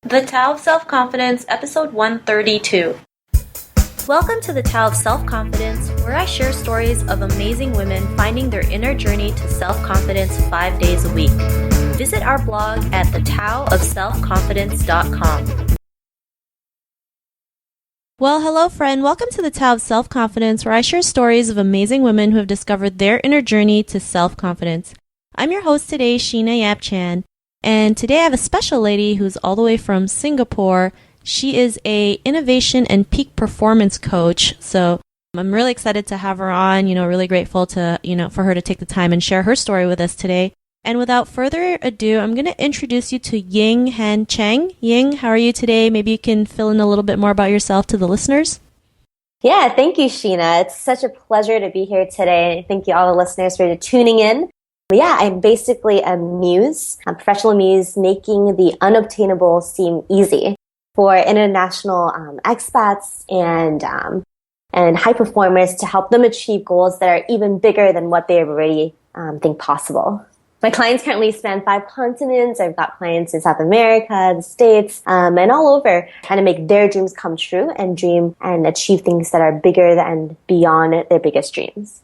The Tao of Self-Confidence, Episode 132. Welcome to the Tao of Self-Confidence, where I share stories of amazing women finding their inner journey to self-confidence 5 days a week. Visit our blog at thetaoofselfconfidence.com. Well, hello friend. Welcome to the Tao of Self-Confidence, where I share stories of amazing women who have discovered their inner journey to self-confidence. I'm your host today, Sheena Yap Chan. And today I have a special lady who's all the way from Singapore. She is a innovation and peak performance coach. So I'm really excited to have her on, really grateful to, for her to take the time and share her story with us today. And without further ado, I'm going to introduce you to Ying Han Cheng. Ying, how are you today? Maybe you can fill in a little bit more about yourself to the listeners. Yeah, thank you, Sheena. It's such a pleasure to be here today. Thank you all the listeners for tuning in. Yeah, I'm basically a MUSE, a professional MUSE, making the unobtainable seem easy for international expats and high performers to help them achieve goals that are even bigger than what they already think possible. My clients currently span 5 continents. I've got clients in South America, the States, and all over, trying to make their dreams come true and dream and achieve things that are bigger and beyond their biggest dreams.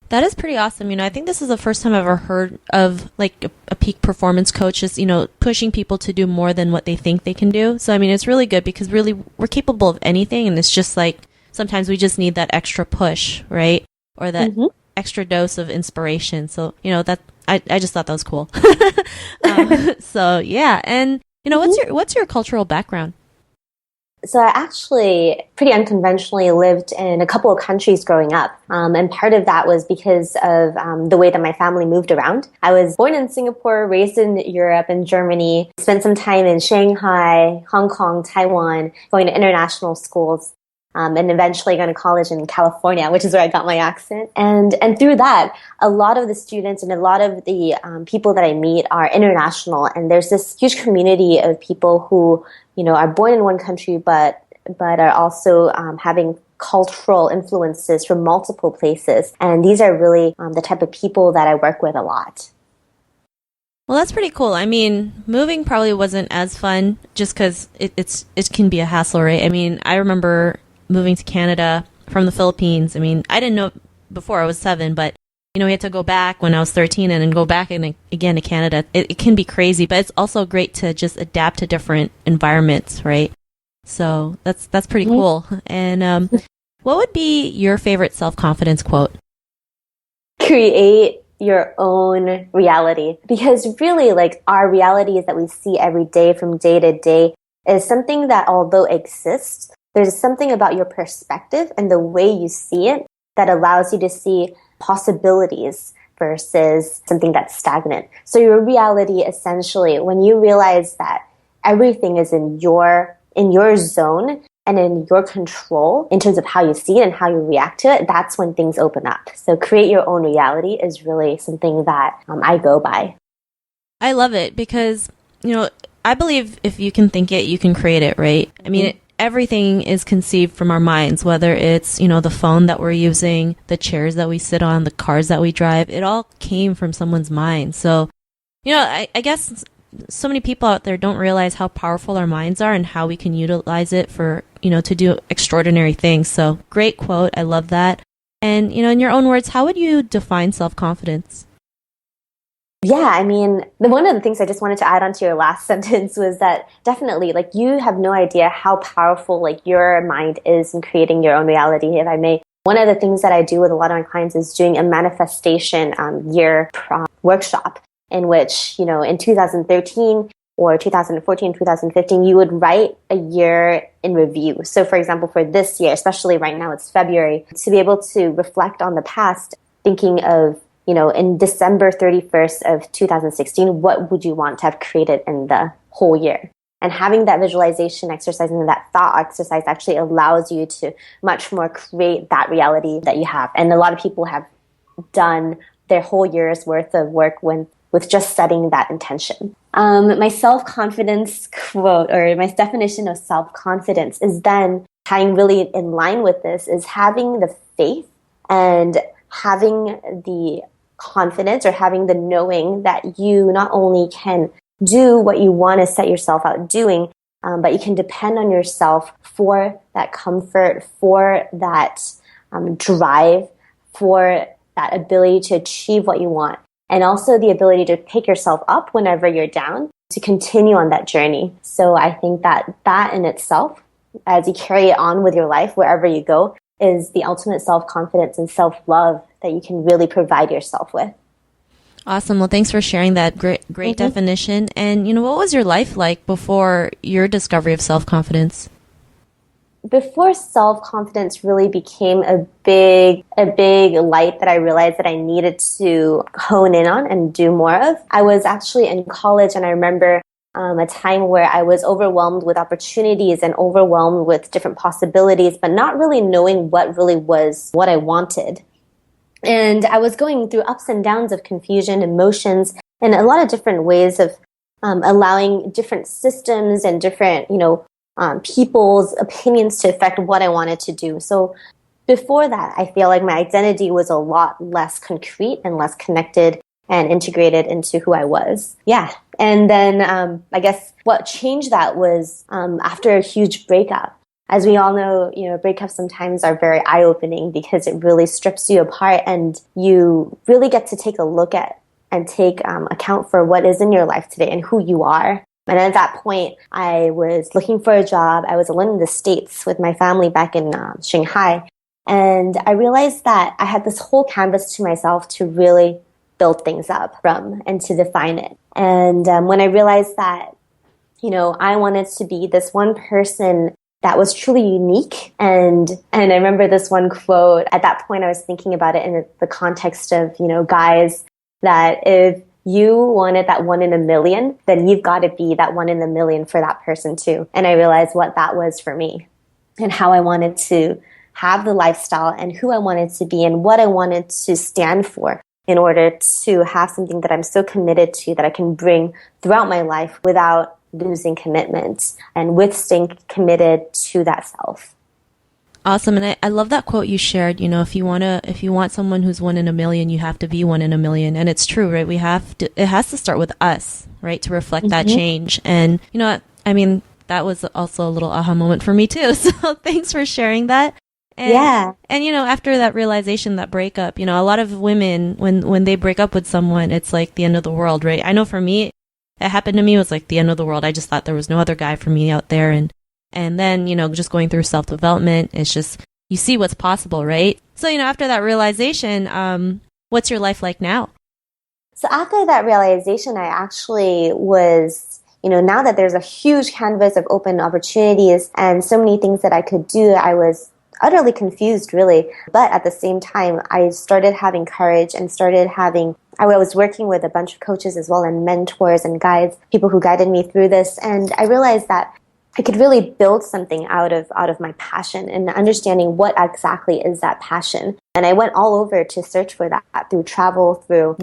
That is pretty awesome. I think this is the first time I've ever heard of like a peak performance coach is, pushing people to do more than what they think they can do. So, it's really good because really we're capable of anything. And it's just like sometimes we just need that extra push, right? Or that extra dose of inspiration. So, that I just thought that was cool. So, yeah. And, what's your cultural background? So I actually pretty unconventionally lived in a couple of countries growing up. And part of that was because of the way that my family moved around. I was born in Singapore, raised in Europe and Germany, spent some time in Shanghai, Hong Kong, Taiwan, going to international schools, and eventually going to college in California, which is where I got my accent. And through that, a lot of the students and a lot of the people that I meet are international. And there's this huge community of people who are born in one country, but are also having cultural influences from multiple places. And these are really the type of people that I work with a lot. Well, that's pretty cool. Moving probably wasn't as fun just because it can be a hassle, right? I remember moving to Canada from the Philippines. I didn't know before I was 7, but we had to go back when I was 13 and then go back again to Canada. It can be crazy, but it's also great to just adapt to different environments, right? So that's pretty cool. And what would be your favorite self-confidence quote? Create your own reality. Because really, our realities that we see every day from day to day is something that, although exists, there's something about your perspective and the way you see it that allows you to see possibilities versus something that's stagnant. So your reality, essentially, when you realize that everything is in your zone and in your control in terms of how you see it and how you react to it, that's when things open up. So create your own reality is really something that I go by. I love it because, I believe if you can think it, you can create it, right? Everything is conceived from our minds, whether it's, the phone that we're using, the chairs that we sit on, the cars that we drive. It all came from someone's mind. So, I guess so many people out there don't realize how powerful our minds are and how we can utilize it for, to do extraordinary things. So great quote. I love that. And, in your own words, how would you define self-confidence? Yeah, one of the things I just wanted to add on to your last sentence was that definitely, you have no idea how powerful, your mind is in creating your own reality, if I may. One of the things that I do with a lot of my clients is doing a manifestation year workshop in which, in 2013 or 2014, 2015, you would write a year in review. So, for example, for this year, especially right now, it's February, to be able to reflect on the past, thinking of in December 31st of 2016, what would you want to have created in the whole year? And having that visualization exercise and that thought exercise actually allows you to much more create that reality that you have. And a lot of people have done their whole year's worth of work with just setting that intention. My self-confidence quote, or my definition of self-confidence, is then tying really in line with this, is having the faith and having the confidence or having the knowing that you not only can do what you want to set yourself out doing, but you can depend on yourself for that comfort, for that drive, for that ability to achieve what you want, and also the ability to pick yourself up whenever you're down to continue on that journey. So I think that in itself, as you carry it on with your life, wherever you go, is the ultimate self-confidence and self-love that you can really provide yourself with. Awesome. Well, thanks for sharing that great definition. And, what was your life like before your discovery of self-confidence? Before self-confidence really became a big light that I realized that I needed to hone in on and do more of, I was actually in college, and I remember a time where I was overwhelmed with opportunities and overwhelmed with different possibilities, but not really knowing what really was what I wanted. And I was going through ups and downs of confusion, emotions, and a lot of different ways of allowing different systems and different, people's opinions to affect what I wanted to do. So before that, I feel like my identity was a lot less concrete and less connected and integrated into who I was. Yeah. And then I guess what changed that was after a huge breakup. As we all know, breakups sometimes are very eye-opening because it really strips you apart, and you really get to take a look at and take account for what is in your life today and who you are. And at that point, I was looking for a job. I was alone in the States with my family back in Shanghai. And I realized that I had this whole canvas to myself to really build things up from and to define it. And when I realized that, I wanted to be this one person that was truly unique. And I remember this one quote. At that point, I was thinking about it in the context of, guys, that if you wanted that one in a million, then you've got to be that one in a million for that person too. And I realized what that was for me and how I wanted to have the lifestyle and who I wanted to be and what I wanted to stand for in order to have something that I'm so committed to that I can bring throughout my life without losing commitment and with staying committed to that self. Awesome. And I love that quote you shared. If you want someone who's one in a million, you have to be one in a million. And it's true, right? It has to start with us, right? To reflect that change. And that was also a little aha moment for me too. So thanks for sharing that. And, yeah. And, after that realization, that breakup, a lot of women, when they break up with someone, it's like the end of the world, right? I know for me, it happened to me, it was like the end of the world. I just thought there was no other guy for me out there. And then, just going through self-development, it's just, you see what's possible, right? So, after that realization, what's your life like now? So after that realization, I actually was, now that there's a huge canvas of open opportunities and so many things that I could do, I was utterly confused, really. But at the same time, I started having courage and I was working with a bunch of coaches as well and mentors and guides, people who guided me through this. And I realized that I could really build something out of my passion and understanding what exactly is that passion. And I went all over to search for that through travel, through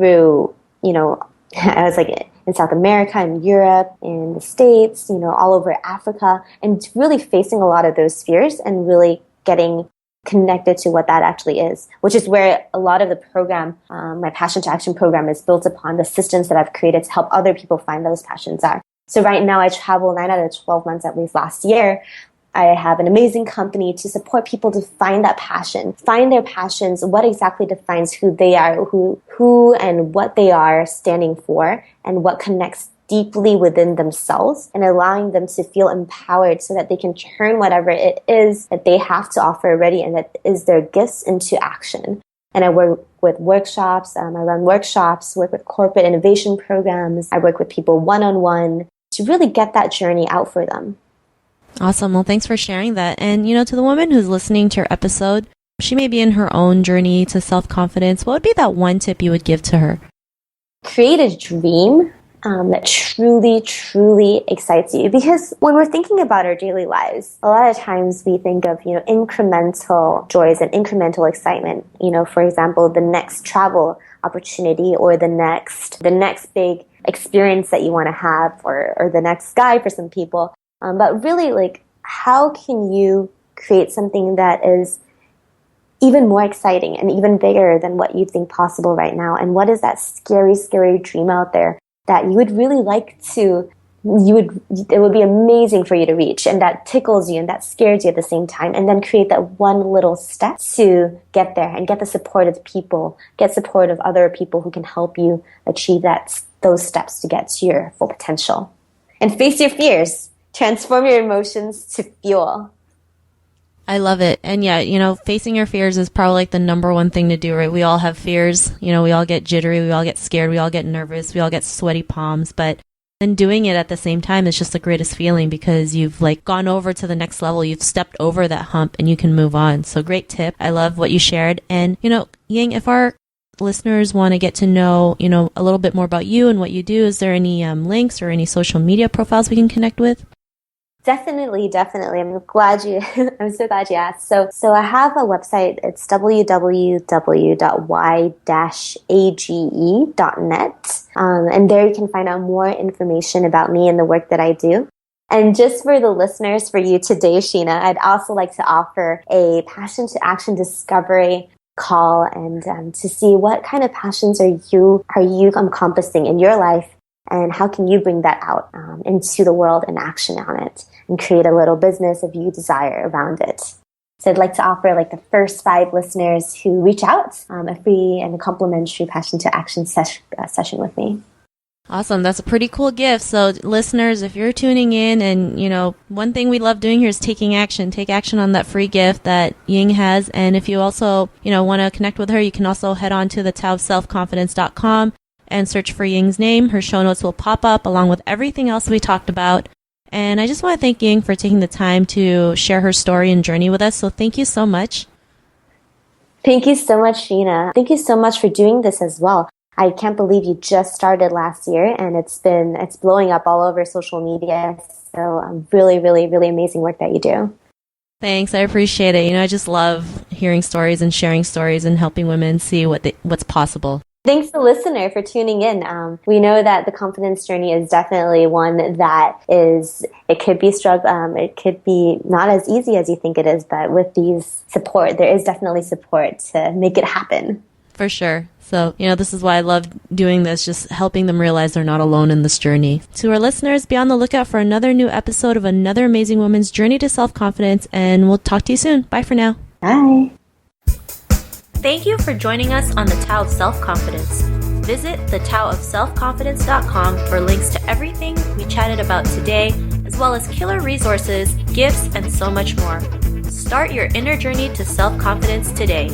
I was like in South America, in Europe, in the States, all over Africa, and really facing a lot of those fears and really getting connected to what that actually is, which is where a lot of the program, my Passion to Action program, is built upon the systems that I've created to help other people find those passions are. So right now I travel 9 out of 12 months at least last year. I have an amazing company to support people to find that passion, find their passions, what exactly defines who they are, who and what they are standing for, and what connects deeply within themselves, and allowing them to feel empowered so that they can turn whatever it is that they have to offer already and that is their gifts into action. And I work with workshops, I run workshops, work with corporate innovation programs, I work with people one-on-one to really get that journey out for them. Awesome. Well, thanks for sharing that. And, to the woman who's listening to your episode, she may be in her own journey to self-confidence. What would be that one tip you would give to her? Create a dream that truly, truly excites you. Because when we're thinking about our daily lives, a lot of times we think of, incremental joys and incremental excitement. For example, the next travel opportunity or the next big experience that you want to have or the next guy for some people. But really, how can you create something that is even more exciting and even bigger than what you think possible right now? And what is that scary, scary dream out there that you would really like to, it would be amazing for you to reach, and that tickles you and that scares you at the same time, and then create that one little step to get there and get the support of people, get support of other people who can help you achieve those steps to get to your full potential. And face your fears. Transform your emotions to fuel. I love it. And yeah, facing your fears is probably like the number one thing to do, right? We all have fears. We all get jittery. We all get scared. We all get nervous. We all get sweaty palms. But then doing it at the same time is just the greatest feeling, because you've gone over to the next level. You've stepped over that hump and you can move on. So great tip. I love what you shared. And, Ying, if our listeners want to get to know, a little bit more about you and what you do, is there any links or any social media profiles we can connect with? Definitely. I'm so glad you asked. So I have a website. It's www.y-age.net. And there you can find out more information about me and the work that I do. And just for the listeners, for you today, Sheena, I'd also like to offer a Passion to Action Discovery call, and to see what kind of passions are you encompassing in your life, and how can you bring that out into the world and action on it, and create a little business if you desire around it. So I'd like to offer the first 5 listeners who reach out a free and a complimentary Passion to Action session with me. Awesome. That's a pretty cool gift. So listeners, if you're tuning in, and one thing we love doing here is taking action. Take action on that free gift that Ying has. And if you also, want to connect with her, you can also head on to thetaoofselfconfidence.com and search for Ying's name. Her show notes will pop up along with everything else we talked about. And I just want to thank Ying for taking the time to share her story and journey with us. So thank you so much. Thank you so much, Sheena. Thank you so much for doing this as well. I can't believe you just started last year, and it's blowing up all over social media. So really, really, really amazing work that you do. Thanks. I appreciate it. I just love hearing stories and sharing stories and helping women see what's possible. Thanks, the listener, for tuning in. We know that the confidence journey is definitely one that it could be it could be not as easy as you think it is, but with these support, there is definitely support to make it happen. For sure. So, this is why I love doing this, just helping them realize they're not alone in this journey. To our listeners, be on the lookout for another new episode of another amazing woman's journey to self-confidence, and we'll talk to you soon. Bye for now. Bye. Thank you for joining us on the Tao of Self-Confidence. Visit thetaoofselfconfidence.com for links to everything we chatted about today, as well as killer resources, gifts, and so much more. Start your inner journey to self-confidence today.